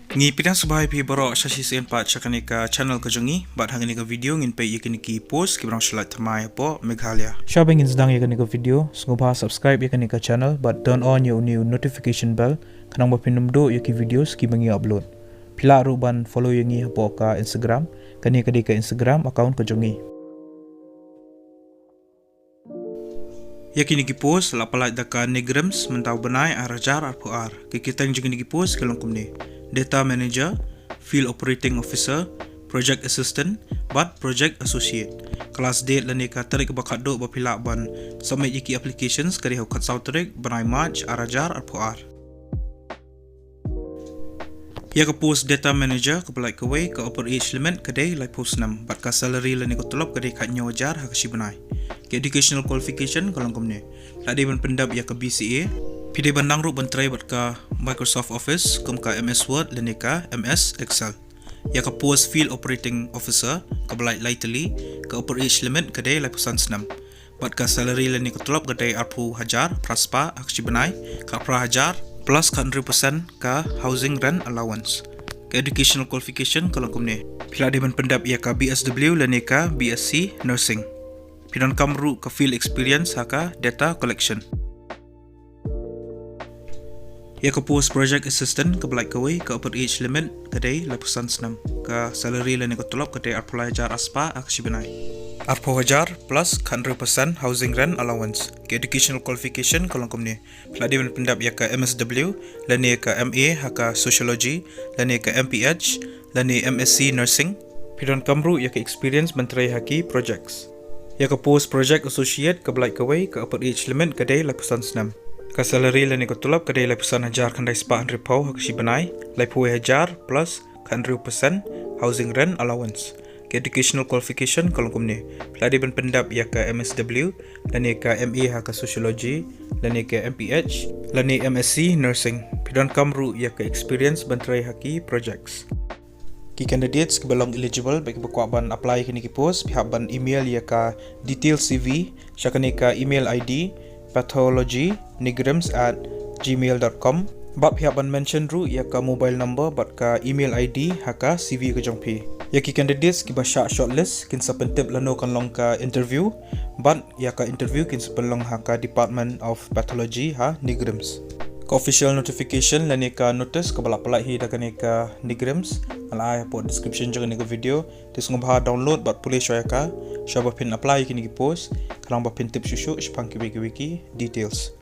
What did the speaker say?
Ngi pidang sebagai pi borok sasi sen pat chakanika channel kajongi bat hangani ka video ngin pe yakini ki post ki brang shalat thamai po Meghalaya. Shabang insdang yakani ka video sngubha subscribe yakani ka channel but turn on your new notification bell kanang bapinum do yaki videos ki bangi upload. Pila ruban follow yangi hapo ka Instagram kani ka di ka Instagram account kajongi. Yakini ki post la palat daka negrams mentau benai arajar arpuar ki kitang jingini ki post kalongkum ni. Data Manager, Field Operating Officer, Project Assistant, but Project Associate. Kelas date lani ka tarik bakat do bapila ban submit yaki applications kari hau kat sauterik banai March arajar arpuar. Ya ka post Data Manager ke belai kawai ke upper age limit kedai lai post 6 bat ka salary lani ko tolop kedai kat nyawajar hakashi banai. Ke educational qualification kalongkum ni. Ladi ban pendap ya ka BCA. Pide bandang ru bentrai bat ka Microsoft Office kum ka MS Word lani ka MS Excel. Ya ka post Field Operating Officer ka belai lightly ka upper age limit kedai lai pesan senam. Bat ka salary lani ka tolop kedai arpu hajar praspa hakashi banai ka pra hajar plus 100% ka housing rent allowance. Ke educational qualification kalongkum ni. Pila di ban pendap ya ka BSW lani ka BSc Nursing. Pidon kamru ka field experience haka data collection. Ya ka post project assistant ke belai kawai ke upper age limit kedai lapusan senam. Ka salary lani ka tolop kedai arpu hajar aspa akashi benai. Arpu hajar plus 100% housing rent allowance. Ke educational qualification kalongkum ni. Pila di pendap ya ka MSW lani ka MA haka sociology lani ka MPH lani MSc nursing. Pidon kamru ya ka experience mentrai haki projects. Ya ka post project associate ke belai kawai ke upper age limit kedai lapusan senam. Ka salary lani ko tulap kedai lai pesan hajar kandai spa 100 pau hakashi benai lai puai hajar plus 100% housing rent allowance. Ke educational qualification kalongkum ni. Peladi ban pendap ya ka MSW lani ka MA haka sociology lani ka MPH lani MSc nursing. Pidon kamru ya ka experience bantrai haki projects. Ki candidates ke belong eligible bagi berkuat ban apply kini ki post pihak ban email ya ka detail CV syakani ka email ID pathology.nigrams@gmail.com. Bab pihak ban mention ru ya ka mobile number bat ka email ID haka CV ke jongpi. Ya ki candidates ki basyak shortlist kin sapentip lano kan long ka interview bat ya ka interview kin sepelong haka Department of Pathology ha Nigrams. Ka official notification lani ka notice ke balak pelak hi dah kani ka Nigrams. Alai po description jangan ni ka video. Tis ngobha download bat pulih shoya ka. Shoya bapin apply kini ki post. Kalang bapin tip syusyuk sepang ki wiki details.